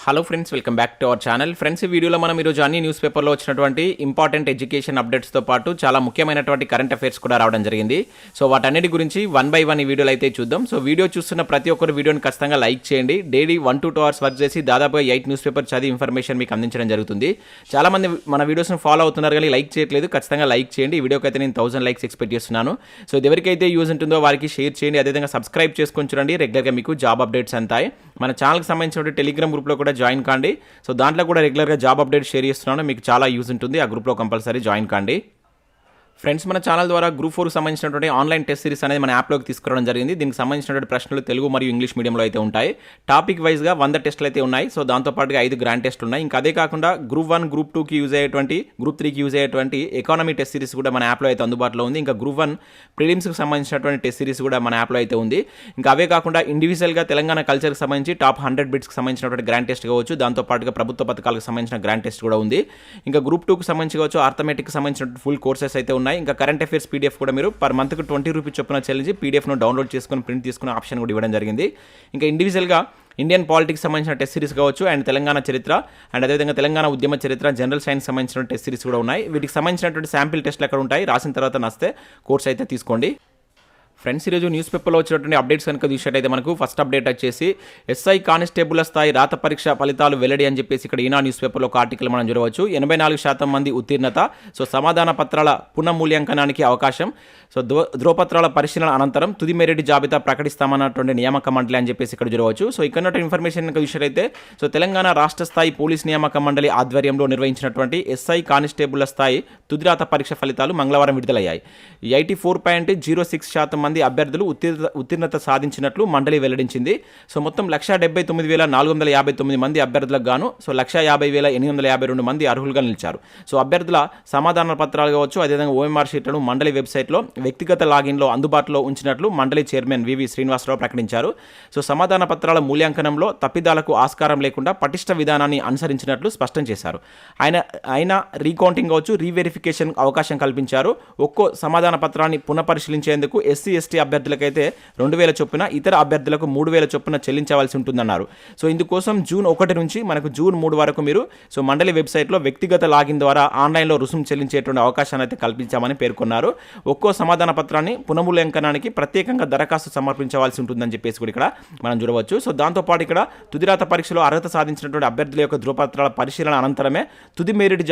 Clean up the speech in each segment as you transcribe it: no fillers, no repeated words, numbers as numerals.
Hello friends, welcome back to our channel. Friends, ఈ వీడియోలో మనం ఈరోజు అన్ని న్యూస్ పేపర్లో వచ్చినటువంటి ఇంపార్టెంట్ ఎడ్యుకేషన్ అప్డేట్స్తో పాటు చాలా ముఖ్యమైనటువంటి కరెంట్ అఫైర్స్ కూడా రావడం జరిగింది. సో వాటన్నిటి గురించి వన్ బై వన్ ఈ వీడియోలో అయితే చూద్దాం. సో వీడియో చూస్తున్న ప్రతి ఒక్కరు వీడియోని ఖచ్చితంగా లైక్ చేయండి. డైలీ 1 to 2 hours వర్క్ చేసి దాదాపుగా 8 న్యూస్ పేపర్ చదివి ఇన్ఫర్మేషన్ మీకు అందించడం జరుగుతుంది. చాలామంది మన వీడియోస్ని ఫాలో అవుతున్నారు కానీ లైక్ చేయట్లేదు. ఖచ్చితంగా లైక్ చేయండి. ఈ వీడియోకి అయితే నేను 1000 లైక్స్ ఎక్స్పెక్ట్ చేస్తున్నాను. సో ఇది ఎవరికైతే యూజ్ ఉంటుందో వారికి షేర్ చేయండి. అదేవిధంగా సబ్స్క్రైబ్ చేసుకొని చూడండి. రెగ్యులర్గా మీకు జాబ్ అప్డేట్స్ అంతాయి. మన ఛానల్కి సంబంధించిన టెలిగ్రామ్ గ్రూప్లో కూడా జాయిన్ కాండి. సో దాంట్లో కూడా రెగ్యులర్గా జాబ్ అప్డేట్ షేర్ చేస్తున్నాను. మీకు చాలా యూజ్ ఉంటుంది. ఆ గ్రూప్లో కంపల్సరీ జాయిన్ కాండి. ఫ్రెండ్స్, మన ఛానల్ ద్వారా గ్రూప్ 4కి సంబంధించినటువంటి ఆన్లైన్ టెస్ట్ సిరీస్ అనేది మన యాప్లోకి తీసుకురావడం జరిగింది. దీనికి సంబంధించినటువంటి ప్రశ్నలు తెలుగు మరియు ఇంగ్లీష్ మీడియంలో అయితే ఉంటాయి. టాపిక్ వైజ్గా 100 టెస్టులు అయితే ఉన్నాయి. సో దాంతోపాటుగా 5 గ్రాండ్ టెస్టులు ఉన్నాయి. ఇంకా అదే కాకుండా గ్రూప్ 1, గ్రూప్ 2కి యూజ్ అయ్యేటువంటి, గ్రూప్ 3కి యూజ్ అయ్యేటువంటి ఎకానమీ టెస్ట్ సిరీస్ కూడా మన యాప్లో అయితే అందుబాటులో ఉంది. ఇంకా గ్రూప్ 1 ప్రిలిమ్స్కి సంబంధించినటువంటి టెస్ట్ సిరీస్ కూడా మన యాప్లో అయితే ఉంది. ఇంకా అవే కాకుండా ఇండివిజువల్గా తెలంగాణ కల్చర్కి సంబంధించి టాప్ 100 బిట్స్కి సంబంధించినటువంటి గ్రాండ్ టెస్ట్ కావచ్చు. దాంతోపాటుగా ప్రభుత్వ పథకాలకు సంబంధించిన గ్రాండ్ టెస్ట్ కూడా ఉంది. ఇంకా గ్రూప్ 2కి సంబంధించి కావచ్చు, ఆర్థమెటిక్కి సంబంధించిన ఫుల్ కోర్సెస్ అయితే ఉన్నాయి. ఇంకా కరెంట్ అఫైర్స్ పీడిఎఫ్ కూడా మీరు పర్ మంత్కి 20 రూపీస్ చొప్పున చెల్లించి పీడిఎఫ్ను డౌన్లోడ్ చేసుకుని ప్రింట్ తీసుకునే ఆప్షన్ కూడా ఇవ్వడం జరిగింది. ఇంకా ఇండివిజువల్గా ఇండియన్ పాలిటిక్స్ సంబంధించిన టెస్ట్ సిరీస్ కావచ్చు, అండ్ తెలంగాణ చరిత్ర, అండ్ అదేవిధంగా తెలంగాణ ఉద్యమ చరిత్ర, జనరల్ సైన్స్ సంబంధించిన టెస్ట్ సిరీస్ కూడా ఉన్నాయి. వీటికి సంబంధించినటువంటి శాంపిల్ టెస్ట్లు ఎక్కడ ఉంటాయి, రాసిన తర్వాత నస్తే కోర్స్ అయితే తీసుకోండి. ఫ్రెండ్స్, ఈరోజు న్యూస్ పేపర్లో వచ్చినటువంటి అప్డేట్స్ కనుక చూసినట్టయితే మనకు ఫస్ట్ అప్డేట్ వచ్చేసి ఎస్ఐ కానిస్టేబుల్ స్థాయి రాత పరీక్ష ఫలితాలు వెల్లడి అని చెప్పేసి ఇక్కడ ఈనా న్యూస్ పేపర్లో ఒక ఆర్టికల్ మనం చూడవచ్చు. 84% మంది ఉత్తీర్ణత. సో సమాధాన పత్రాల పునఃమూల్యాంకనానికి అవకాశం. సో ధ్రువపత్రాల పరిశీలన అనంతరం తుది మెరిట్ జాబితా ప్రకటిస్తామన్నటువంటి నియామక మండలి అని చెప్పేసి ఇక్కడ చూడవచ్చు. సో ఇక్కడ ఇన్ఫర్మేషన్ కనుక చూసినట్టయితే సో తెలంగాణ రాష్ట్ర స్థాయి పోలీస్ నియామక మండలి ఆధ్వర్యంలో నిర్వహించినటువంటి ఎస్ఐ కానిస్టేబుల్ స్థాయి తుది రాత పరీక్ష ఫలితాలు మంగళవారం విడుదలయ్యాయి. 84.06% మంది అభ్యర్థులు ఉత్తీర్ణత సాధించినట్లు మండలి వెల్లడించింది. సో మొత్తం 1,79,459 మంది అభ్యర్థులకు గాను సో 1,50,852 మంది అర్హులుగా నిలిచారు. సో అభ్యర్థుల సమాధాన పత్రాలు కావచ్చు, అదేవిధంగా ఓఎంఆర్ షీట్లను మండలి వెబ్సైట్లో వ్యక్తిగత లాగిన్లో అందుబాటులో ఉంచినట్లు మండలి చైర్మన్ వివి శ్రీనివాసరావు ప్రకటించారు. సో సమాధాన పత్రాల మూల్యాంకనంలో తప్పిదాలకు ఆస్కారం లేకుండా పటిష్ట విధానాన్ని అనుసరించినట్లు స్పష్టం చేశారు. ఆయన రీకౌంటింగ్ కావచ్చు, రీవెరిఫికేషన్ అవకాశం కల్పించారు. ఒక్కో సమాధాన పత్రాన్ని పునఃపరిశీలించేందుకు ఎస్సీ/ఎస్టీ అభ్యర్థులకైతే 2,000 చొప్పున, ఇతర అభ్యర్థులకు 3,000 చొప్పున చెల్లించవలసి ఉంటుందన్నారు. సో ఇందుకోసం జూన్ 1 నుంచి మనకు జూన్ 3 వరకు మీరు సో మండలి వెబ్సైట్లో వ్యక్తిగత లాగిన్ ద్వారా ఆన్లైన్లో రుసుము చెల్లించేటువంటి అవకాశాన్ని అయితే కల్పించామని పేర్కొన్నారు. ఒక్కో సమాధాన పత్రాన్ని పునఃమూల్యాంకనానికి ప్రత్యేకంగా దరఖాస్తు సమర్పించవలసి ఉంటుందని చెప్పేసి కూడా ఇక్కడ మనం చూడవచ్చు. సో దాంతోపాటు ఇక్కడ తుదిరాత పరీక్షలో అర్హత సాధించినటువంటి అభ్యర్థుల యొక్క ధృవపత్రాల పరిశీలన అనంతరమే తుది మెరిట్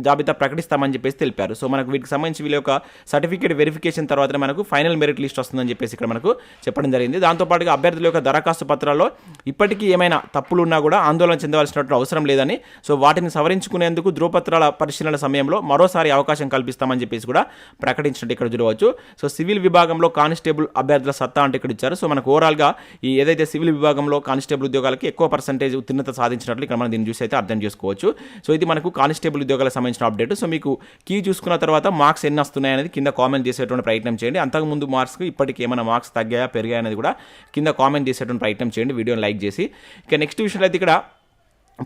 జాబితా ప్రకటిస్తామని చెప్పేసి తెలిపారు. సో మనకు వీటికి సంబంధించి వీళ్ళ యొక్క సర్టిఫికేట్ వెరిఫికేషన్ తర్వాత మనకు ఫైనల్ మెరిట్ లిస్ట్ వస్తుందని చెప్పేసి ఇక్కడ మనకు చెప్పడం జరిగింది. దాంతోపాటుగా అభ్యర్థుల యొక్క దరఖాస్తు పత్రాల్లో ఇప్పటికీ ఏమైనా తప్పులు ఉన్నా కూడా ఆందోళన చెందవలసినటువంటి అవసరం లేదని, సో వాటిని సవరించుకునేందుకు ధృవపత్రాల పరిశీలన సమయంలో మరోసారి అవకాశం కల్పిస్తామని చెప్పేసి కూడా ప్రకటించినట్టు ఇక్కడ చూడవచ్చు. సో సివిల్ విభాగంలో కానిస్టేబుల్ అభ్యర్థుల సత్తా అంటే ఇక్కడ ఇచ్చారు. సో మనకు ఓవరాల్గా ఈ ఏదైతే సివిల్ విభాగంలో కానిస్టేబుల్ ఉద్యోగాలకి ఎక్కువ పర్సెంటేజ్ ఉత్తీర్ణత సాధించినట్లు ఇక్కడ మనం దీన్ని చూసి అయితే అర్థం చేసుకోవచ్చు. సో ఇది మనకు కానిస్టేబుల్ ఉద్యోగాలకు సంబంధించిన అప్డేట్. సో మీకు కీ చూసుకున్న తర్వాత మార్క్స్ ఎన్ని వస్తున్నాయి అనేది కింద కామెంట్ చేసేటువంటి ప్రయత్నం చేయండి. అంతకుముందు మార్క్స్కి ఇప్పటికి ఏమైనా మార్క్స్ తగ్గాయా పెరిగాయా అనేది కూడా కింద కామెంట్ చేసేటువంటి ప్రయత్నం చేయండి, వీడియోని లైక్ చేసి. ఇక నెక్స్ట్ విషయంలో అయితే ఇక్కడ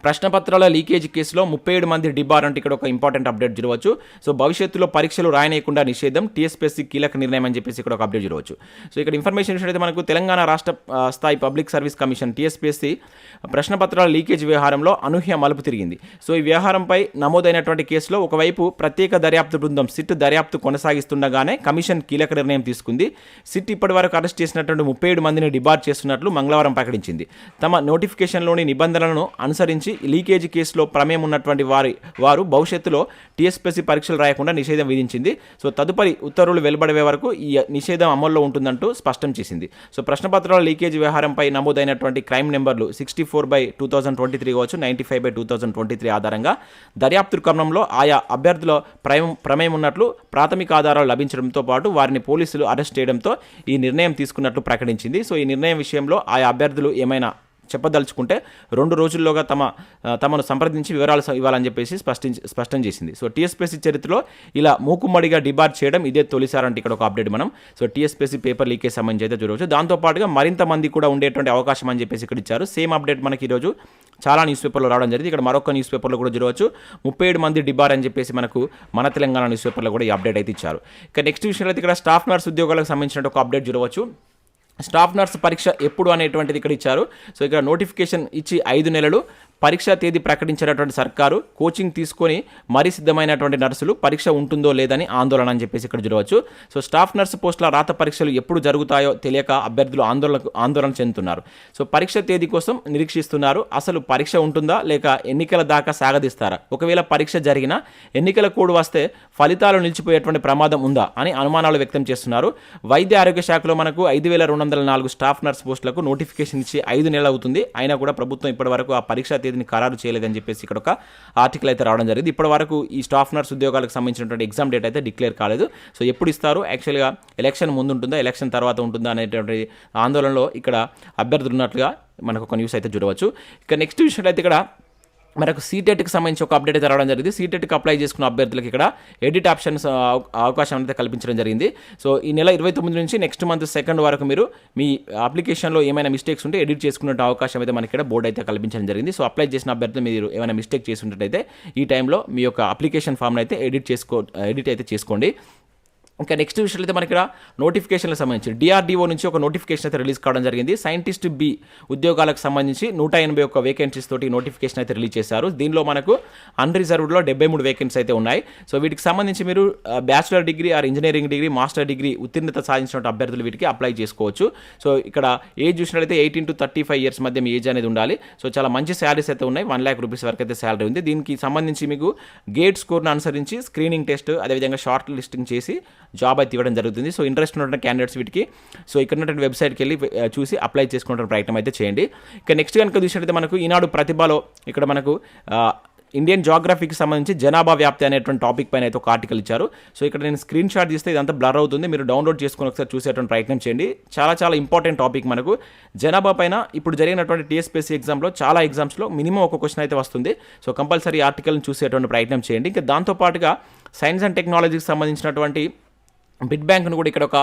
ప్రశ్నపత్రాల లీకేజ్ కేసులో 37 మంది డిబార్ అంటే ఇక్కడ ఒక ఇంపార్టెంట్ అప్డేట్ చూడవచ్చు. సో భవిష్యత్తులో పరీక్షలు రాయనీయకుండా నిషేధం, TSPSC కీలక నిర్ణయం అని చెప్పేసి ఇక్కడ ఒక అప్డేట్ చూడవచ్చు. సో ఇక్కడ ఇన్ఫర్మేషన్ అయితే మనకు తెలంగాణ రాష్ట్ర స్థాయి పబ్లిక్ సర్వీస్ కమిషన్ TSPSC ప్రశ్నపత్రాల లీకేజ్ వ్యవహారంలో అనూహ్య మలుపు తిరిగింది. సో ఈ వ్యవహారంపై నమోదైనటువంటి కేసులో ఒకవైపు ప్రత్యేక దర్యాప్తు బృందం సిట్ దర్యాప్తు కొనసాగిస్తుండగానే కమిషన్ కీలక నిర్ణయం తీసుకుంది. సిట్ ఇప్పటి వరకు అరెస్ట్ చేసినటువంటి 37 మందిని డిబార్ చేస్తున్నట్లు మంగళవారం ప్రకటించింది. తమ నోటిఫికేషన్లోని నిబంధనలను అనుసరించి లీకేజీ కేసులో ప్రమేయం ఉన్నటువంటి వారు భవిష్యత్తులో TSPSC పరీక్షలు రాయకుండా నిషేధం విధించింది. సో తదుపరి ఉత్తర్వులు వెలువడే వరకు ఈ నిషేధం అమల్లో ఉంటుందంటూ స్పష్టం చేసింది. సో ప్రశ్నపత్రాల లీకేజీ వ్యవహారంపై నమోదైనటువంటి క్రైమ్ నెంబర్లు 64/2023 కావచ్చు, 95/2023 ఆధారంగా దర్యాప్తు క్రమంలో ఆయా అభ్యర్థుల ప్రమేయం ఉన్నట్లు ప్రాథమిక ఆధారాలు లభించడంతో పాటు వారిని పోలీసులు అరెస్ట్ చేయడంతో ఈ నిర్ణయం తీసుకున్నట్లు ప్రకటించింది. సో ఈ నిర్ణయం విషయంలో ఆయా అభ్యర్థులు ఏమైనా చెప్పదలుచుకుంటే 2 రోజుల్లోగా తమను సంప్రదించి వివరాలు ఇవ్వాలని చెప్పేసి స్పష్టం చేసింది. సో TSPSC చరిత్రలో ఇలా మూకుమ్మడిగా డిబార్ చేయడం ఇదే తొలిసారంటే ఇక్కడ ఒక అప్డేట్ మనం సో TSPSC పేపర్ లీకేజ్ సంబంధించి అయితే చూడవచ్చు. దాంతోపాటుగా మరింత మంది కూడా ఉండేటువంటి అవకాశం అని చెప్పేసి ఇక్కడ ఇచ్చారు. సేమ్ అప్డేట్ మనకి ఈరోజు చాలా న్యూస్ పేపర్లో రావడం జరిగింది. ఇక్కడ మరొక న్యూస్ పేపర్లో కూడా చూడవచ్చు 37 మంది డిబార్ అని చెప్పేసి మనకు మన తెలంగాణ న్యూస్ పేపర్లో కూడా ఈ అప్డేట్ అయితే ఇచ్చారు. ఇక నెక్స్ట్ విషయంలో అయితే ఇక్కడ స్టాఫ్ నర్స్ ఉద్యోగాలకు సంబంధించిన ఒక అప్డేట్ చూడవచ్చు. స్టాఫ్ నర్స్ పరీక్ష ఎప్పుడు అనేటువంటిది ఇక్కడ ఇచ్చారు. సో ఇక్కడ నోటిఫికేషన్ ఇచ్చి 5 నెలలు పరీక్షా తేదీ ప్రకటించినటువంటి సర్కారు కోచింగ్ తీసుకొని మరీ సిద్ధమైనటువంటి నర్సులు పరీక్ష ఉంటుందో లేదని ఆందోళన అని చెప్పేసి ఇక్కడ చూడవచ్చు. సో స్టాఫ్ నర్సు పోస్టుల రాత పరీక్షలు ఎప్పుడు జరుగుతాయో తెలియక అభ్యర్థులు ఆందోళన చెందుతున్నారు. సో పరీక్ష తేదీ కోసం నిరీక్షిస్తున్నారు. అసలు పరీక్ష ఉంటుందా లేక ఎన్నికల దాకా సాగదీస్తారా? ఒకవేళ పరీక్ష జరిగినా ఎన్నికల కోడ్ వస్తే ఫలితాలు నిలిచిపోయేటువంటి ప్రమాదం ఉందా అని అనుమానాలు వ్యక్తం చేస్తున్నారు. వైద్య ఆరోగ్య శాఖలో మనకు 5,204 స్టాఫ్ నర్స్ పోస్టులకు నోటిఫికేషన్ ఇచ్చి 5 నెలలు అవుతుంది. అయినా కూడా ప్రభుత్వం ఇప్పటి వరకు ఆ పరీక్షా తేదీని ఖరారు చేయలేదని చెప్పేసి ఇక్కడ ఒక ఆర్టికల్ అయితే రావడం జరిగింది. ఇప్పటి వరకు ఈ స్టాఫ్ నర్స్ ఉద్యోగాలకు సంబంధించినటువంటి ఎగ్జామ్ డేట్ అయితే డిక్లేర్ కాలేదు. సో ఎప్పుడు ఇస్తారు, యాక్చువల్గా ఎలక్షన్ ముందు ఉంటుందా ఎలక్షన్ తర్వాత ఉంటుందా అనేటువంటి ఆందోళనలో ఇక్కడ అభ్యర్థులు ఉన్నట్లుగా మనకు ఒక న్యూస్ అయితే చూడవచ్చు. ఇక నెక్స్ట్ విషయంలో అయితే ఇక్కడ మనకు సీటెట్కి సంబంధించి ఒక అప్డేట్ అయితే రావడం జరిగింది. సీటెట్కి అప్లై చేసుకున్న అభ్యర్థులకు ఇక్కడ ఎడిట్ ఆప్షన్స్ అవకాశం అయితే కల్పించడం జరిగింది. సో ఈ నెల 29 నుంచి నెక్స్ట్ మంత్ 2 వరకు మీరు మీ అప్లికేషన్లో ఏమైనా మిస్టేక్స్ ఉంటే ఎడిట్ చేసుకునే అవకాశం అయితే మనకి ఇక్కడ బోర్డు అయితే కల్పించడం జరిగింది. సో అప్లై చేసిన అభ్యర్థులు మీరు ఏమైనా మిస్టేక్ చేసినట్టయితే ఈ టైంలో మీ యొక్క అప్లికేషన్ ఫామ్ని అయితే ఎడిట్ అయితే చేసుకోండి. ఇంకా నెక్స్ట్ విషయంలో అయితే మనకి ఇక్కడ నోటిఫికేషన్లకు సంబంధించి DRDO నుంచి ఒక నోటిఫికేషన్ అయితే రిలీజ్ కావడం జరిగింది. సైంటిస్ట్ B ఉద్యోగాలకు సంబంధించి 181 వేకెన్సీస్ తోటి నోటిఫికేషన్ అయితే రిలీజ్ చేశారు. దీనిలో మనకు అన్రిజర్వ్డ్లో 73 వేకెన్సీస్ అయితే ఉన్నాయి. సో వీటికి సంబంధించి మీరు bachelor degree or engineering degree master degree ఉత్తీర్ణత సాధించిన అభ్యర్థులు వీటికి అప్లై చేసుకోవచ్చు. సో ఇక్కడ ఏజ్ చూసినట్లయితే 18 to 35 ఇయర్స్ మధ్య మీ ఏజ్ అనేది ఉండాలి. సో చాలా మంచి శాలరీస్ అయితే ఉన్నాయి. 1 lakh రూపీస్ వరకు అయితే శాలరీ ఉంది. దీనికి సంబంధించి మీకు గేట్ స్కోర్ను అనుసరించి స్క్రీనింగ్ టెస్ట్ అదేవిధంగా షార్ట్ లిస్టింగ్ చేసి జాబ్ అయితే ఇవ్వడం జరుగుతుంది. సో ఇంట్రెస్ట్ ఉన్నటువంటి క్యాండిడేట్స్ వీటికి సో ఇక్కడ ఉన్నటువంటి వెబ్సైట్కి వెళ్ళి చూసి అప్లై చేసుకునే ప్రయత్నం అయితే చేయండి. ఇక నెక్స్ట్ కనుక చూసినట్లయితే మనకు ఈనాడు ప్రతిభలో ఇక్కడ మనకు ఇండియన్ జాగ్రఫీకి సంబంధించి జనాభా వ్యాప్తి అనేటువంటి టాపిక్ పైన అయితే ఒక ఆర్టికల్ ఇచ్చారు. సో ఇక్కడ నేను స్క్రీన్ షాట్ తీస్తే ఇదంతా బ్లర్ అవుతుంది. మీరు డౌన్లోడ్ చేసుకుని ఒకసారి చూసేటువంటి ప్రయత్నం చేయండి. చాలా ఇంపార్టెంట్ టాపిక్ మనకు జనాభా పైన. ఇప్పుడు జరిగినటువంటి TSPSC ఎగ్జామ్లో చాలా ఎగ్జామ్స్లో మినిమం ఒక క్వశ్చన్ అయితే వస్తుంది. సో కంపల్సరీ ఆర్టికల్ని చూసేటువంటి ప్రయత్నం చేయండి. ఇంకా దాంతోపాటుగా సైన్స్ అండ్ టెక్నాలజీకి సంబంధించినటువంటి బిట్ బ్యాంక్ను కూడా ఇక్కడ ఒక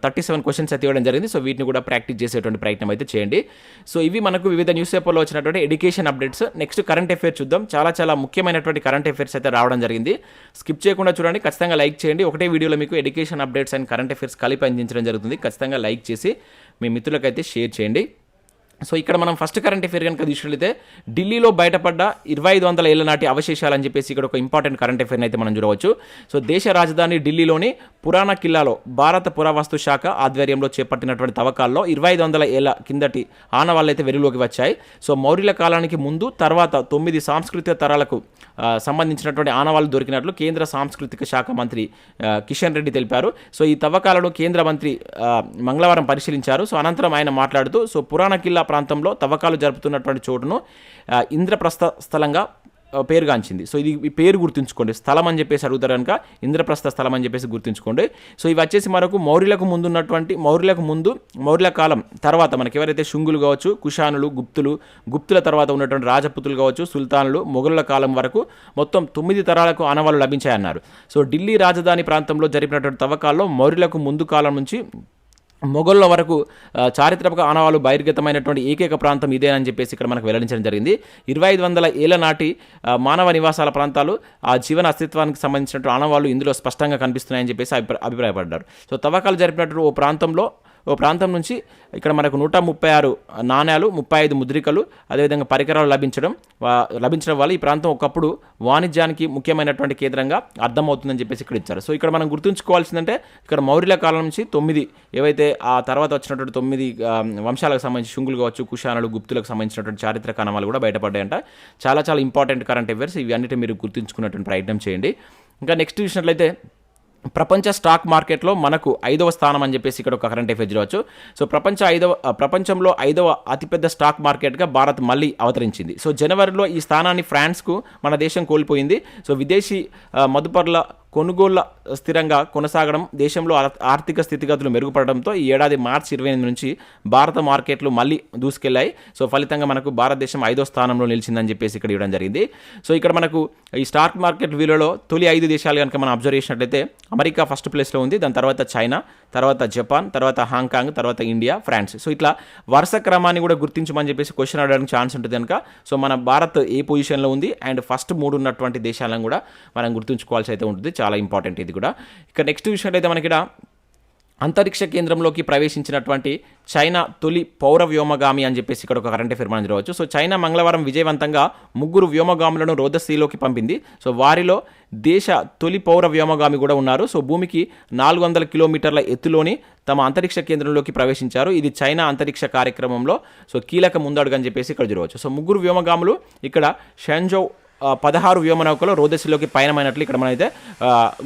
37 క్వశ్చన్స్ అయితే ఇవ్వడం జరిగింది. సో వీటిని కూడా ప్రాక్టీస్ చేసేటువంటి ప్రయత్నం అయితే చేయండి. సో ఇవి మనకు వివిధ న్యూస్ పేపర్లో వచ్చినటువంటి education updates. Next current affairs చూద్దాం. చాలా ముఖ్యమైనటువంటి కరెంట్ అఫైర్స్ అయితే రావడం జరిగింది. స్కిప్ చేయకుండా చూడండి, ఖచ్చితంగా లైక్ చేయండి. ఒకటే వీడియోలో మీకు education updates and current affairs కలిపి అందించడం జరుగుతుంది. ఖచ్చితంగా లైక్ చేసి మీ మిత్రులకైతే షేర్ చేయండి. సో ఇక్కడ మనం ఫస్ట్ కరెంట్ అఫైర్ కనుక చూసినట్లయితే ఢిల్లీలో బయటపడ్డ 2500 ఏళ్ల నాటి అవశేషాలని చెప్పేసి ఇక్కడ ఒక ఇంపార్టెంట్ కరెంట్ అఫైర్ని అయితే మనం చూడవచ్చు. సో దేశ రాజధాని ఢిల్లీలోని పురాణ కిల్లాలో భారత పురావస్తు శాఖ ఆధ్వర్యంలో చేపట్టినటువంటి తవ్వకాల్లో 2500 ఏళ్ల కిందటి ఆనవాళ్ళు అయితే వెలుగులోకి వచ్చాయి. సో మౌర్యుల కాలానికి ముందు తర్వాత 9 సాంస్కృతిక తరాలకు సంబంధించినటువంటి ఆనవాళ్ళు దొరికినట్లు కేంద్ర సాంస్కృతిక శాఖ మంత్రి కిషన్ రెడ్డి తెలిపారు. సో ఈ తవ్వకాలను కేంద్ర మంత్రి మంగళవారం పరిశీలించారు. సో అనంతరం ఆయన మాట్లాడుతూ సో పురాణ కిల్లా ప్రాంతంలో తవ్వకాలు జరుపుతున్నటువంటి చోటును ఇంద్రప్రస్థ స్థలంగా పేరుగాంచింది. సో ఇది ఈ పేరు గుర్తుంచుకోండి. స్థలం అని చెప్పేసి అడుగుతారు కనుక ఇంద్రప్రస్థ స్థలం అని చెప్పేసి గుర్తుంచుకోండి. సో ఇవి వచ్చేసి మనకు మౌర్యులకు మౌర్యుల కాలం తర్వాత మనకి ఎవరైతే శుంగులు కావచ్చు, కుషానులు, గుప్తుల తర్వాత ఉన్నటువంటి రాజపుతులు కావచ్చు, సుల్తానులు, మొఘలుల కాలం వరకు మొత్తం 9 తరాలకు ఆనవాళ్ళు లభించాయన్నారు. సో ఢిల్లీ రాజధాని ప్రాంతంలో జరిపినటువంటి తవ్వకాల్లో మౌర్యులకు ముందు కాలం నుంచి మొఘలుల వరకు చారిత్రక ఆనవాళ్ళు బహిర్గతమైనటువంటి ఏకైక ప్రాంతం ఇదేనని చెప్పేసి ఇక్కడ మనకు వెల్లడించడం జరిగింది. 2500 ఏళ్ల నాటి మానవ నివాసాల ప్రాంతాలు ఆ జీవన అస్తిత్వానికి సంబంధించినటువంటి ఆనవాళ్ళు ఇందులో స్పష్టంగా కనిపిస్తున్నాయని చెప్పేసి అభిప్రాయపడ్డారు. సో తవ్వకాలు జరిపినట్టు ఓ ప్రాంతం నుంచి ఇక్కడ మనకు 136 నాణ్యాలు, 35 ముద్రికలు అదేవిధంగా పరికరాలు లభించడం వల్ల ఈ ప్రాంతం ఒకప్పుడు వాణిజ్యానికి ముఖ్యమైనటువంటి కేంద్రంగా అర్థమవుతుందని చెప్పేసి ఇక్కడ ఇచ్చారు. సో ఇక్కడ మనం గుర్తుంచుకోవాల్సిందంటే ఇక్కడ మౌర్యుల కాలం నుంచి 9 ఏవైతే ఆ తర్వాత వచ్చినటువంటి 9 వంశాలకు సంబంధించి శుంగులు కావచ్చు, కుషానులు, గుప్తులకు సంబంధించినటువంటి చారిత్రక ఆనవాళ్ళు కూడా బయటపడ్డాయంట. చాలా ఇంపార్టెంట్ కరెంట్ అఫైర్స్. ఇవి అన్నిటి మీరు గుర్తుంచుకున్నటువంటి ప్రయత్నం చేయండి. ఇంకా నెక్స్ట్ చూసినట్లయితే ప్రపంచ స్టాక్ మార్కెట్లో మనకు 5వ స్థానం అని చెప్పేసి ఇక్కడ ఒక కరెంట్ అఫైర్ చూడవచ్చు. సో ప్రపంచంలో 5వ అతిపెద్ద స్టాక్ మార్కెట్గా భారత్ మళ్ళీ అవతరించింది. సో జనవరిలో ఈ స్థానాన్ని ఫ్రాన్స్కు మన దేశం కోల్పోయింది. సో విదేశీ మదుపర్ల కొనుగోళ్ల స్థిరంగా కొనసాగడం, దేశంలో ఆర్థిక స్థితిగతులు మెరుగుపడడంతో ఈ ఏడాది మార్చి 28 నుంచి భారత మార్కెట్లు మళ్ళీ దూసుకెళ్లాయి. సో ఫలితంగా మనకు భారతదేశం 5వ స్థానంలో నిలిచిందని చెప్పేసి ఇక్కడ ఇవ్వడం జరిగింది. సో ఇక్కడ మనకు ఈ స్టాక్ మార్కెట్ విలువలో తొలి 5 దేశాలు కనుక మనం అబ్జర్వ్ చేసినట్లయితే అమెరికా ఫస్ట్ ప్లేస్లో ఉంది, దాని తర్వాత చైనా, తర్వాత జపాన్, తర్వాత హాంకాంగ్, తర్వాత ఇండియా, ఫ్రాన్స్. సో ఇట్లా వరుస క్రమాన్ని కూడా గుర్తించమని చెప్పేసి క్వశ్చన్ అడగడానికి ఛాన్స్ ఉంటుంది కనుక సో మన భారత్ ఏ పొజిషన్లో ఉంది అండ్ ఫస్ట్ 3 ఉన్నటువంటి దేశాలను కూడా మనం గుర్తుంచుకోవాల్సి అయితే ఉంటుంది. చాలా ఇంపార్టెంట్ ఇది కూడా. ఇక నెక్స్ట్ విషయం అయితే మనకి అంతరిక్ష కేంద్రంలోకి ప్రవేశించినటువంటి చైనా తొలి పౌర వ్యోమగామి అని చెప్పేసి ఇక్కడ ఒక కరెంట్ అఫైర్ మనం చూడవచ్చు. సో చైనా మంగళవారం విజయవంతంగా 3 వ్యోమగాములను రోదసీలోకి పంపింది. సో వారిలో దేశ తొలి పౌర వ్యోమగామి కూడా ఉన్నారు. సో భూమికి 400 కిలోమీటర్ల ఎత్తులోని తమ అంతరిక్ష కేంద్రంలోకి ప్రవేశించారు. ఇది చైనా అంతరిక్ష కార్యక్రమంలో సో కీలక ముందడుగు అని చెప్పేసి ఇక్కడ చూడవచ్చు. సో 3 వ్యోమగాములు ఇక్కడ షెంజౌ 16 వ్యోమనౌకలో రోదసిలోకి పయనమైనట్లు ఇక్కడ మనం అయితే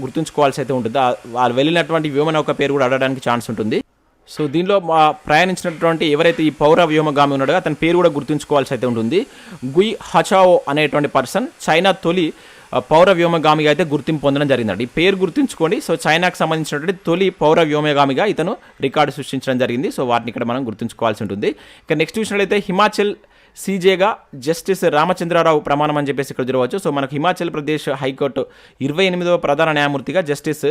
గుర్తుంచుకోవాల్సి అయితే ఉంటుంది. వాళ్ళు వెళ్ళినటువంటి వ్యోమనౌక పేరు కూడా అడగడానికి ఛాన్స్ ఉంటుంది. సో దీనిలో ప్రయాణించినటువంటి ఎవరైతే ఈ పౌర వ్యోమగామి ఉన్నాడో అతని పేరు కూడా గుర్తుంచుకోవాల్సి అయితే ఉంటుంది. గుయ్ హచావో అనేటువంటి పర్సన్ చైనా తొలి పౌర వ్యోమగామిగా అయితే గుర్తింపు పొందడం జరిగిందండి. ఈ పేరు గుర్తుంచుకోండి. సో చైనాకు సంబంధించినటువంటి తొలి పౌర వ్యోమగామిగా ఇతను రికార్డు సృష్టించడం జరిగింది. సో వాటిని ఇక్కడ మనం గుర్తుంచుకోవాల్సి ఉంటుంది. ఇక నెక్స్ట్ చూసినట్లయితే హిమాచల్ సీజేగా జస్టిస్ రామచంద్రరావు ప్రమాణం అని చెప్పేసి ఇక్కడ చూడవచ్చు. సో మనకు హిమాచల్ ప్రదేశ్ హైకోర్టు 28వ ప్రధాన న్యాయమూర్తిగా జస్టిస్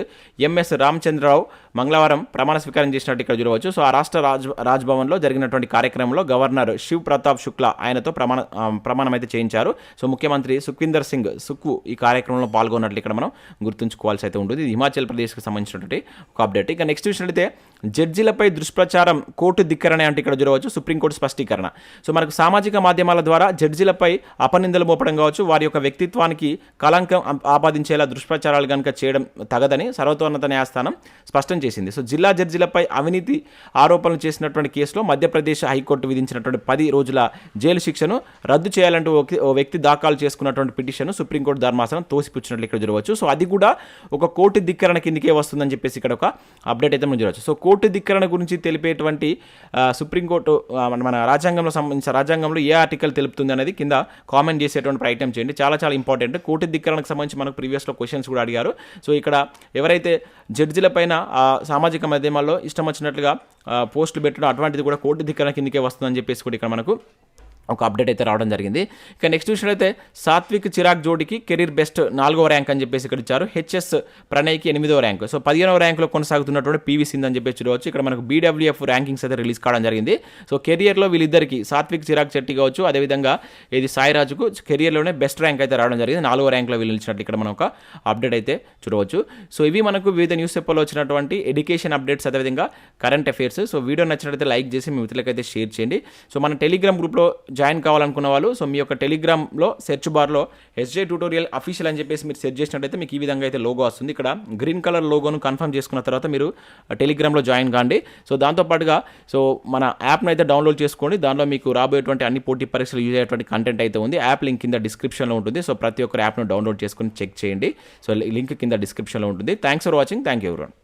ఎంఎస్ రామచంద్రరావు మంగళవారం ప్రమాణ స్వీకారం చేసినట్టు ఇక్కడ చూడవచ్చు. సో ఆ రాష్ట్ర రాజ్భవన్లో జరిగినటువంటి కార్యక్రమంలో గవర్నర్ శివ్ ప్రతాప్ శుక్లా ఆయనతో ప్రమాణం అయితే చేయించారు. సో ముఖ్యమంత్రి సుఖ్వీందర్ సింగ్ సుఖ్వు ఈ కార్యక్రమంలో పాల్గొన్నట్లు ఇక్కడ మనం గుర్తుంచుకోవాల్సి అయితే ఉంటుంది. ఇది హిమాచల్ ప్రదేశ్కి సంబంధించినటువంటి ఒక అప్డేట్. ఇక నెక్స్ట్ చూసినట్లయితే జడ్జీలపై దుష్ప్రచారం కోర్టు ధిక్కరణ అంటే ఇక్కడ చూడవచ్చు సుప్రీంకోర్టు స్పష్టీకరణ. సో మనకు సామాజిక మాధ్యమాల ద్వారా జడ్జీలపై అపనిందలు మోపడం కావచ్చు, వారి యొక్క వ్యక్తిత్వానికి కళంకం ఆపాదించేలా దుష్ప్రచారాలు కనుక చేయడం తగదని సర్వోన్నత న్యాయస్థానం స్పష్టం చేసింది. సో జిల్లా జడ్జీలపై అవినీతి ఆరోపణలు చేసినటువంటి కేసులో మధ్యప్రదేశ్ హైకోర్టు విధించినటువంటి 10 రోజుల జైలు శిక్షను రద్దు చేయాలంటూ ఓ వ్యక్తి దాఖలు చేసుకున్నటువంటి పిటిషన్ సుప్రీంకోర్టు ధర్మాసనం తోసిపుచ్చినట్లు ఇక్కడ చూడవచ్చు. సో అది కూడా ఒక కోర్టు ధిక్కరణ కిందకే వస్తుందని చెప్పేసి ఇక్కడ ఒక అప్డేట్ అయితే మనం చూడవచ్చు. సో కోర్టు ధిక్కరణ గురించి తెలిపేటువంటి సుప్రీంకోర్టు మన రాజ్యాంగంలో ఏ ఆర్టికల్ తెలుపుతుంది అనేది కింద కామెంట్ చేసేటువంటి ప్రయత్నం చేయండి. చాలా చాలా ఇంపార్టెంట్. కోర్టు ధిక్కరణకు సంబంధించి మనకు ప్రీవియస్లో క్వశ్చన్స్ కూడా అడిగారు. సో ఇక్కడ ఎవరైతే జడ్జిల పైన సామాజిక మాధ్యమాల్లో ఇష్టం వచ్చినట్లుగా పోస్టులు పెట్టడం అటువంటిది కూడా కోర్టు ధిక్కరణ కిందకే వస్తుందని చెప్పేసి కూడా ఇక్కడ మనకు ఒక అప్డేట్ అయితే రావడం జరిగింది. ఇక నెక్స్ట్ చూసినట్లయితే సాత్విక్ చిరాగ్ జోడీకి కెరీర్ బెస్ట్ 4వ ర్యాంక్ అని చెప్పేసి ఇక్కడ ఇచ్చారు. హెచ్ఎస్ ప్రణయ్కి 8వ ర్యాంక్. సో 15వ ర్యాంక్లో కొనసాగుతున్నటువంటి పీవీ సింధు అని చెప్పేసి చూడవచ్చు. ఇక్కడ మనకు బీడబ్ల్యూఎఫ్ ర్యాంకింగ్స్ అయితే రిలీజ్ కావడం జరిగింది. సో కెరియర్లో వీళ్ళిద్దరికి సాత్విక్ చిరాగ్ చెట్టి కావచ్చు, అదేవిధంగా ఇది సాయిరాజుకు కెరియర్లోనే బెస్ట్ ర్యాంక్ అయితే రావడం జరిగింది. 4వ ర్యాంక్లో వీళ్ళు నిలిచినట్టు ఇక్కడ మనం ఒక అప్డేట్ అయితే చూడవచ్చు. సో ఇవి మనకు వివిధ న్యూస్ పేపర్లో వచ్చినటువంటి ఎడ్యుకేషన్ అప్డేట్స్, అదేవిధంగా కరెంట్ అఫైర్స్. సో వీడియో నచ్చినట్లయితే లైక్ చేసి మీ మిత్రులకైతే షేర్ చేయండి. సో మన టెలిగ్రామ్ గ్రూప్లో జాయిన్ కావాలనుకున్న వాళ్ళు సో మీ యొక్క టెలిగ్రామ్లో సెర్చ్ బార్లో SJTutorial అఫీషియల్ అని చెప్పేసి మీరు సెర్చ్ చేసినట్టయితే మీకు ఈ విధంగా అయితే లోగో వస్తుంది. ఇక్కడ గ్రీన్ కలర్ లోగోను కన్ఫర్మ్ చేసుకున్న తర్వాత మీరు టెలిగ్రామ్లో జాయిన్ కాండి. సో దాంతోపాటుగా సో మన యాప్ను అయితే డౌన్లోడ్ చేసుకోండి. దానిలో మీకు రాబోయేటువంటి అన్ని పోటీ పరీక్షలు యూజ్ అయ్యేటువంటి కంటెంట్ అయితే ఉంది. యాప్ లింక్ కింద డిస్క్రిప్షన్లో ఉంటుంది. సో ప్రతి ఒక్కరు యాప్ను డౌన్లోడ్ చేసుకొని చెక్ చేయండి. సో లింక్ కింద డిస్క్రిప్షన్లో ఉంటుంది. Thanks for watching. Thank you everyone.